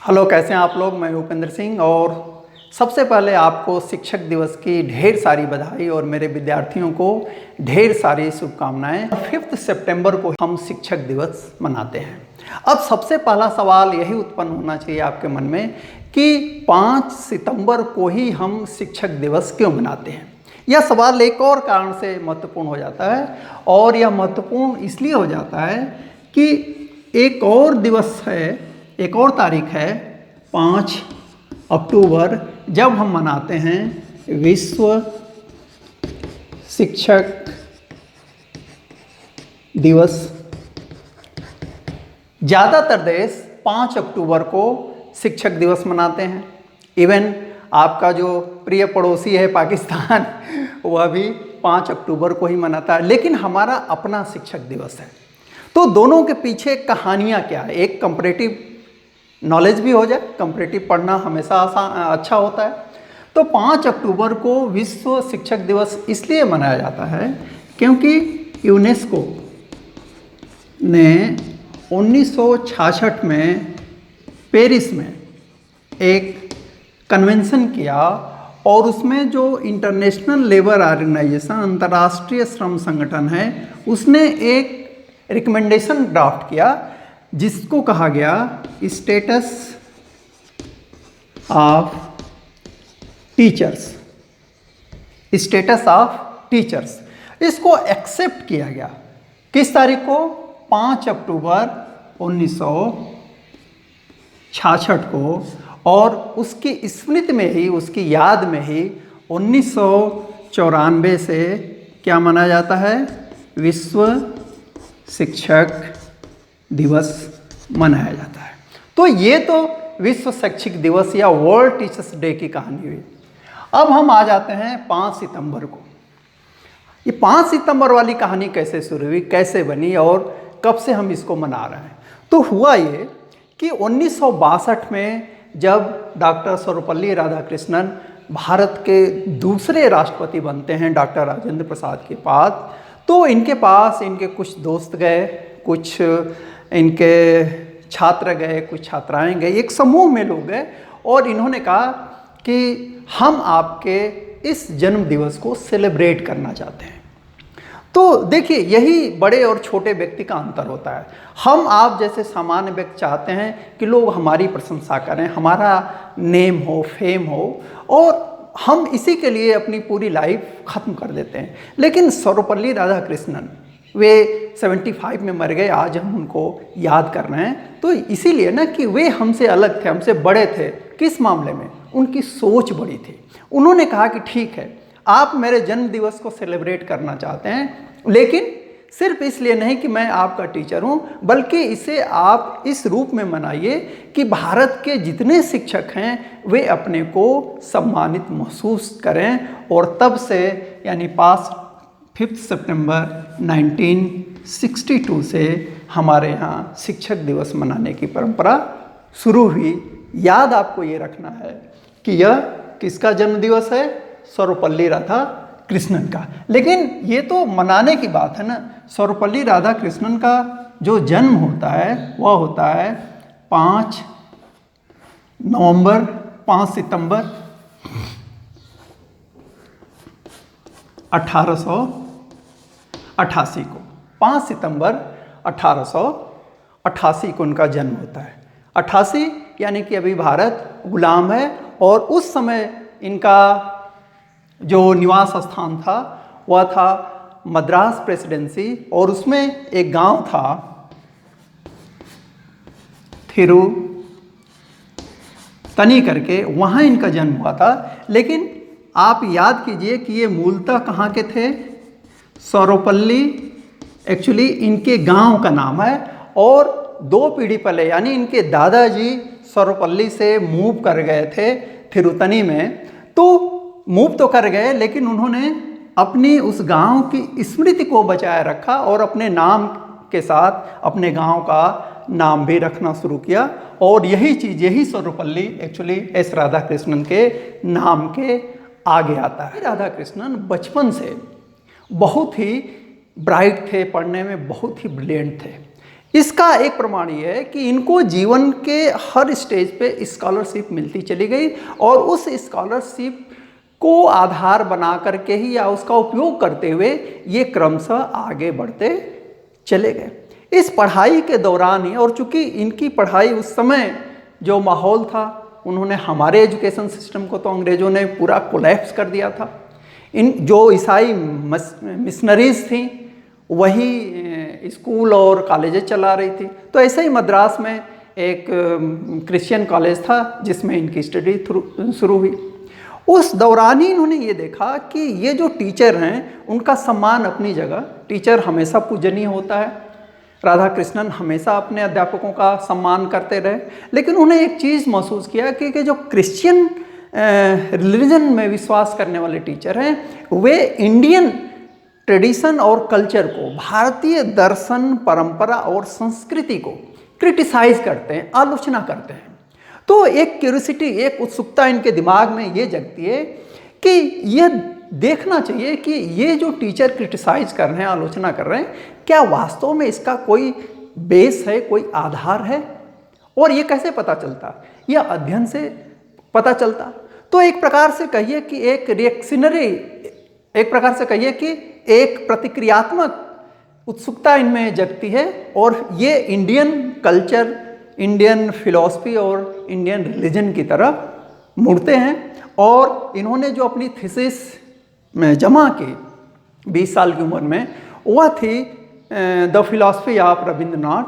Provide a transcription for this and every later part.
Hello, कैसे हैं आप लोग। मैं उपेंद्र सिंह और सबसे पहले आपको शिक्षक दिवस की ढेर सारी बधाई और मेरे विद्यार्थियों को ढेर सारी शुभकामनाएं। 5 सितंबर को हम शिक्षक दिवस मनाते हैं। अब सबसे पहला सवाल यही उत्पन्न होना चाहिए आपके मन में कि 5 सितंबर को ही हम शिक्षक दिवस क्यों मनाते हैं। यह सवाल एक और कारण से महत्वपूर्ण हो जाता है और यह महत्वपूर्ण इसलिए हो जाता है कि एक और दिवस है, एक और तारीख है 5 अक्टूबर, जब हम मनाते हैं विश्व शिक्षक दिवस। ज़्यादातर देश 5 अक्टूबर को शिक्षक दिवस मनाते हैं। इवन आपका जो प्रिय पड़ोसी है पाकिस्तान, वह भी 5 अक्टूबर को ही मनाता है, लेकिन हमारा अपना शिक्षक दिवस है। तो दोनों के पीछे कहानियाँ क्या है, एक कंपैरेटिव नॉलेज भी हो जाए, कंपैरेटिव पढ़ना हमेशा अच्छा होता है। तो 5 अक्टूबर को विश्व शिक्षक दिवस इसलिए मनाया जाता है क्योंकि यूनेस्को ने 1966 में पेरिस में एक कन्वेंशन किया और उसमें जो इंटरनेशनल लेबर ऑर्गेनाइजेशन, अंतर्राष्ट्रीय श्रम संगठन है, उसने एक रिकमेंडेशन ड्राफ्ट किया जिसको कहा गया status of teachers. Status of teachers, इसको एक्सेप्ट किया गया किस तारीख को? 5 अक्टूबर 1966 को। और उसकी स्मृति में ही, उसकी याद में ही 1994 से क्या मनाया जाता है? विश्व शिक्षक दिवस मनाया जाता है। तो ये तो विश्व शैक्षिक दिवस या वर्ल्ड टीचर्स डे की कहानी हुई। अब हम आ जाते हैं 5 सितंबर को। ये 5 सितंबर वाली कहानी कैसे शुरू हुई, कैसे बनी और कब से हम इसको मना रहे हैं? तो हुआ ये कि 1962 में जब डॉक्टर सर्वपल्ली राधाकृष्णन भारत के दूसरे राष्ट्रपति बनते हैं डॉक्टर राजेंद्र प्रसाद के बाद, तो इनके पास इनके कुछ दोस्त गए, कुछ इनके छात्र गए, कुछ छात्राएं गए, एक समूह में लोग गए और इन्होंने कहा कि हम आपके इस जन्म दिवस को सेलिब्रेट करना चाहते हैं। तो देखिए, यही बड़े और छोटे व्यक्ति का अंतर होता है। हम आप जैसे सामान्य व्यक्ति चाहते हैं कि लोग हमारी प्रशंसा करें, हमारा नेम हो, फेम हो, और हम इसी के लिए अपनी पूरी लाइफ ख़त्म कर देते हैं। लेकिन सर्वपल्ली राधाकृष्णन वे 75 में मर गए, आज हम उनको याद कर रहे हैं। तो इसीलिए ना कि वे हमसे अलग थे, हमसे बड़े थे। किस मामले में? उनकी सोच बड़ी थी। उन्होंने कहा कि ठीक है, आप मेरे जन्म दिवस को सेलिब्रेट करना चाहते हैं, लेकिन सिर्फ इसलिए नहीं कि मैं आपका टीचर हूं, बल्कि इसे आप इस रूप में मनाइए कि भारत के जितने शिक्षक हैं वे अपने को सम्मानित महसूस करें। और तब से यानी 5 सितंबर 1962 से हमारे यहाँ शिक्षक दिवस मनाने की परंपरा शुरू हुई। याद आपको ये रखना है कि यह किसका जन्म दिवस है? सर्वपल्ली राधाकृष्णन का। लेकिन ये तो मनाने की बात है ना। सर्वपल्ली राधाकृष्णन का जो जन्म होता है वह होता है 5 सितंबर 1888 को। 5 सितंबर 1888 को उनका जन्म होता है। 88 यानी कि अभी भारत गुलाम है और उस समय इनका जो निवास स्थान था वह था मद्रास प्रेसिडेंसी, और उसमें एक गांव था थिरुतनी करके, वहाँ इनका जन्म हुआ था। लेकिन आप याद कीजिए कि ये मूलतः कहाँ के थे? सर्वपल्ली एक्चुअली इनके गांव का नाम है, और 2 पीढ़ी पहले यानी इनके दादाजी सर्वपल्ली से मूव कर गए थे थिरुतनी में। तो मूव तो कर गए, लेकिन उन्होंने अपनी उस गांव की स्मृति को बचाए रखा और अपने नाम के साथ अपने गांव का नाम भी रखना शुरू किया। और यही चीज़, यही सर्वपल्ली एक्चुअली एस राधाकृष्णन के नाम के आगे आता है। राधाकृष्णन बचपन से बहुत ही ब्राइट थे, पढ़ने में बहुत ही ब्रिलियंट थे। इसका एक प्रमाण ये है कि इनको जीवन के हर स्टेज पे स्कॉलरशिप मिलती चली गई और उस स्कॉलरशिप को आधार बना करके ही या उसका उपयोग करते हुए ये क्रमशः आगे बढ़ते चले गए। इस पढ़ाई के दौरान ही, और चूंकि इनकी पढ़ाई उस समय जो माहौल था, उन्होंने हमारे एजुकेशन सिस्टम को तो अंग्रेज़ों ने पूरा कोलैप्स कर दिया था। इन जो ईसाई मिशनरीज थी वही स्कूल और कॉलेजेस चला रही थी। तो ऐसे ही मद्रास में एक क्रिश्चियन कॉलेज था जिसमें इनकी स्टडी शुरू हुई। उस दौरान ही इन्होंने ये देखा कि ये जो टीचर हैं उनका सम्मान अपनी जगह, टीचर हमेशा पूजनीय होता है, राधा कृष्णन हमेशा अपने अध्यापकों का सम्मान करते रहे। लेकिन उन्हें एक चीज़ महसूस किया कि जो क्रिश्चियन रिलीजन में विश्वास करने वाले टीचर हैं वे इंडियन ट्रेडिशन और कल्चर को, भारतीय दर्शन, परंपरा और संस्कृति को क्रिटिसाइज करते हैं, आलोचना करते हैं। तो एक क्यूरियोसिटी, एक उत्सुकता इनके दिमाग में ये जगती है कि यह देखना चाहिए कि ये जो टीचर क्रिटिसाइज कर रहे हैं, आलोचना कर रहे हैं, क्या वास्तव में इसका कोई बेस है, कोई आधार है, और ये कैसे पता चलता? यह अध्ययन से पता चलता। तो एक प्रकार से कहिए कि एक रिएक्शनरी, एक प्रकार से कहिए कि एक प्रतिक्रियात्मक उत्सुकता इनमें जगती है और ये इंडियन कल्चर, इंडियन फिलॉसफी और इंडियन रिलीजन की तरफ मुड़ते हैं। और इन्होंने जो अपनी थीसिस में जमा की 20 साल की उम्र में, वह थी the philosophy of Rabindranath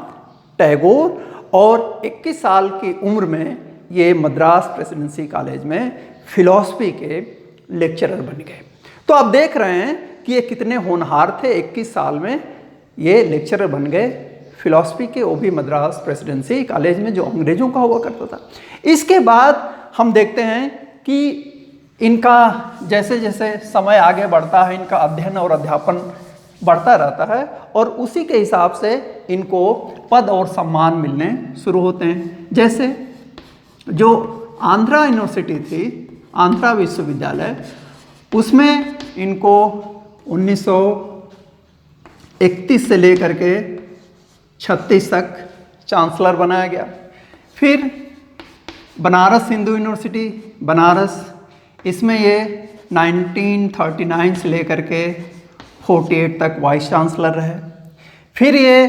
Tagore, और 21 साल की उम्र में ये मद्रास प्रेसिडेंसी कॉलेज में फिलॉसफी के लेक्चरर बन गए। तो आप देख रहे हैं कि ये कितने होनहार थे, 21 साल में ये लेक्चरर बन गए फिलॉसफी के, वो भी मद्रास प्रेसिडेंसी कॉलेज में जो अंग्रेज़ों का हुआ करता था। इसके बाद हम देखते हैं कि इनका जैसे जैसे समय आगे बढ़ता है, इनका अध्ययन और अध्यापन बढ़ता रहता है और उसी के हिसाब से इनको पद और सम्मान मिलने शुरू होते हैं। जैसे जो आंध्रा यूनिवर्सिटी थी, आंध्रा विश्वविद्यालय, उसमें इनको 1931 से लेकर के 36 तक चांसलर बनाया गया। फिर बनारस हिंदू यूनिवर्सिटी बनारस, इसमें ये 1939 से लेकर के 48 तक वाइस चांसलर रहे। फिर ये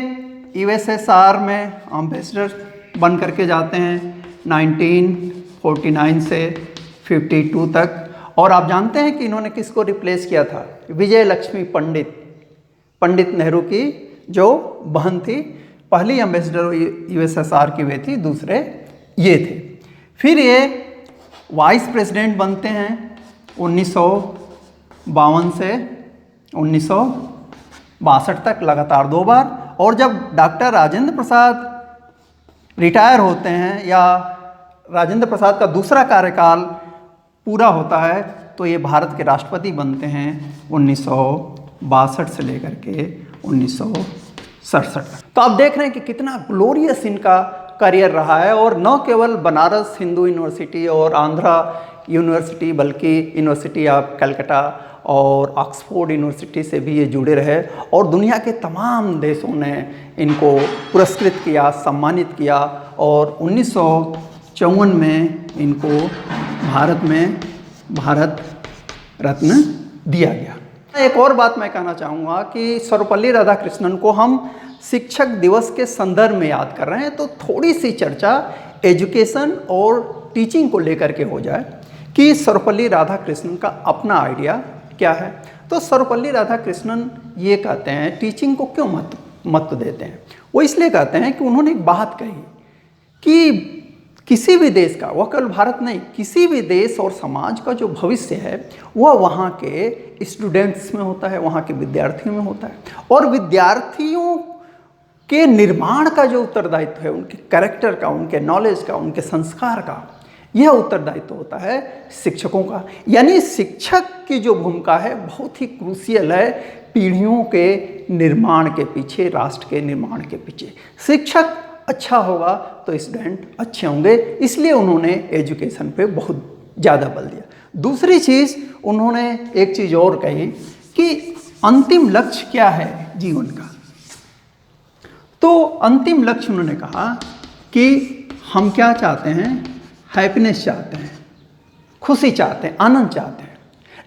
यूएसएसआर में एम्बेसडर बन करके जाते हैं 1949 से 52 तक। और आप जानते हैं कि इन्होंने किसको रिप्लेस किया था? विजय लक्ष्मी पंडित नेहरू की जो बहन थी, पहली एम्बेसडर यूएसएसआर की वे थी, दूसरे ये थे। फिर ये वाइस प्रेसिडेंट बनते हैं 1952 से 1962 तक, लगातार 2 बार। और जब डॉक्टर राजेंद्र प्रसाद रिटायर होते हैं या राजेंद्र प्रसाद का दूसरा कार्यकाल पूरा होता है तो ये भारत के राष्ट्रपति बनते हैं 1962 से लेकर के 1967 तक। तो आप देख रहे हैं कि कितना ग्लोरियस इनका करियर रहा है। और न केवल बनारस हिंदू यूनिवर्सिटी और आंध्रा यूनिवर्सिटी, बल्कि यूनिवर्सिटी ऑफ कलकत्ता और ऑक्सफोर्ड यूनिवर्सिटी से भी ये जुड़े रहे और दुनिया के तमाम देशों ने इनको पुरस्कृत किया, सम्मानित किया। और 1954 में इनको भारत में भारत रत्न दिया गया। एक और बात मैं कहना चाहूँगा कि सर्वपल्ली राधाकृष्णन को हम शिक्षक दिवस के संदर्भ में याद कर रहे हैं, तो थोड़ी सी चर्चा एजुकेशन और टीचिंग को लेकर के हो जाए कि सर्वपल्ली राधाकृष्णन का अपना आइडिया क्या है। तो सर्वपल्ली राधाकृष्णन ये कहते हैं टीचिंग को क्यों महत्व देते हैं। वो इसलिए कहते हैं कि उन्होंने एक बात कही कि किसी भी देश का, वह केवल भारत नहीं, किसी भी देश और समाज का जो भविष्य है वह वहाँ के स्टूडेंट्स में होता है, वहाँ के विद्यार्थियों में होता है। और विद्यार्थियों के निर्माण का जो उत्तरदायित्व है, उनके कैरेक्टर का, उनके नॉलेज का, उनके संस्कार का, यह उत्तरदायित्व होता है शिक्षकों का। यानी शिक्षक की जो भूमिका है बहुत ही क्रूशियल है पीढ़ियों के निर्माण के पीछे, राष्ट्र के निर्माण के पीछे। शिक्षक अच्छा होगा तो स्टूडेंट अच्छे होंगे, इसलिए उन्होंने एजुकेशन पे बहुत ज़्यादा बल दिया। दूसरी चीज़ उन्होंने एक चीज़ और कही कि अंतिम लक्ष्य क्या है जीवन का। तो अंतिम लक्ष्य उन्होंने कहा कि हम क्या चाहते हैं, हैप्पीनेस चाहते हैं, खुशी चाहते हैं, आनंद चाहते हैं।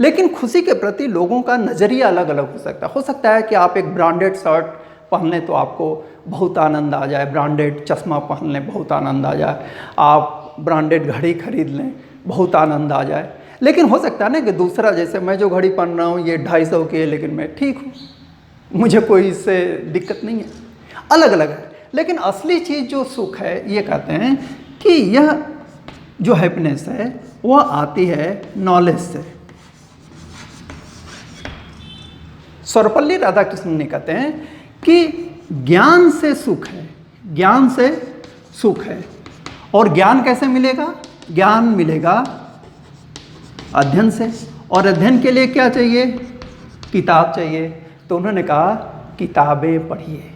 लेकिन खुशी के प्रति लोगों का नज़रिया अलग अलग हो सकता है। हो सकता है कि आप एक ब्रांडेड शर्ट पहन लें तो आपको बहुत आनंद आ जाए, ब्रांडेड चश्मा पहन लें बहुत आनंद आ जाए, आप ब्रांडेड घड़ी खरीद लें बहुत आनंद आ जाए। लेकिन हो सकता है ना कि दूसरा, जैसे मैं जो घड़ी पहन रहा हूँ ये 250 की है लेकिन मैं ठीक हूँ, मुझे कोई इससे दिक्कत नहीं है। अलग अलग है। लेकिन असली चीज़ जो सुख है, ये कहते हैं कि यह जो हैप्पीनेस है वह आती है नॉलेज से। सर्वपल्ली राधाकृष्णन ने कहते हैं कि ज्ञान से सुख है, ज्ञान से सुख है। और ज्ञान कैसे मिलेगा? ज्ञान मिलेगा अध्ययन से, और अध्ययन के लिए क्या चाहिए? किताब चाहिए। तो उन्होंने कहा किताबें पढ़िए,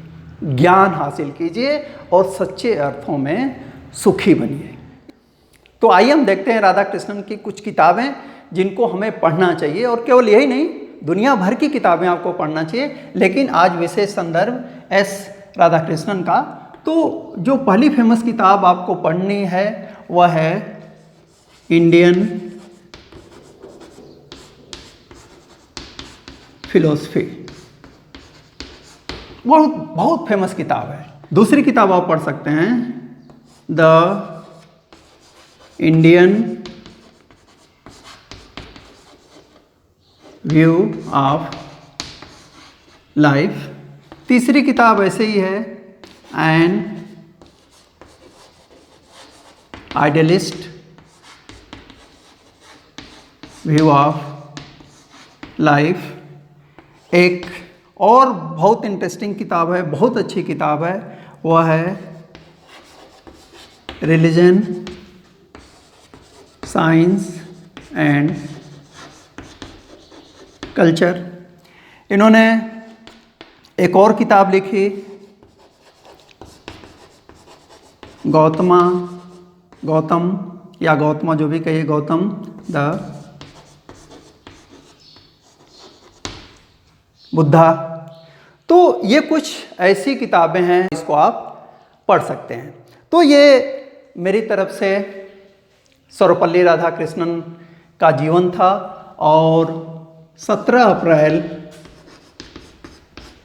ज्ञान हासिल कीजिए और सच्चे अर्थों में सुखी बनिए। तो आइए हम देखते हैं राधा कृष्णन की कुछ किताबें जिनको हमें पढ़ना चाहिए। और केवल यही नहीं, दुनिया भर की किताबें आपको पढ़ना चाहिए, लेकिन आज विशेष संदर्भ एस राधाकृष्णन का। तो जो पहली फेमस किताब आपको पढ़नी है वह है इंडियन फिलोसफी। वो बहुत फेमस किताब है। दूसरी किताब आप पढ़ सकते हैं the Indian view of life. तीसरी किताब ऐसे ही है an idealist view of life. एक और बहुत इंटरेस्टिंग किताब है, बहुत अच्छी किताब है, वह है रिलीजन, साइंस एंड कल्चर। इन्होंने एक और किताब लिखी गौतम या गौतमा, जो भी कहिए, गौतम द बुद्धा। तो ये कुछ ऐसी किताबें हैं, इसको आप पढ़ सकते हैं। तो ये मेरी तरफ से सर्वपल्ली राधाकृष्णन का जीवन था, और 17 अप्रैल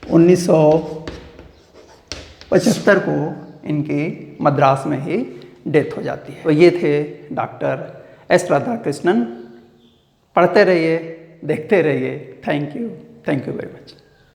1975 को इनकी मद्रास में ही डेथ हो जाती है। तो ये थे डॉक्टर एस राधाकृष्णन। पढ़ते रहिए, देखते रहिए। Thank you very much.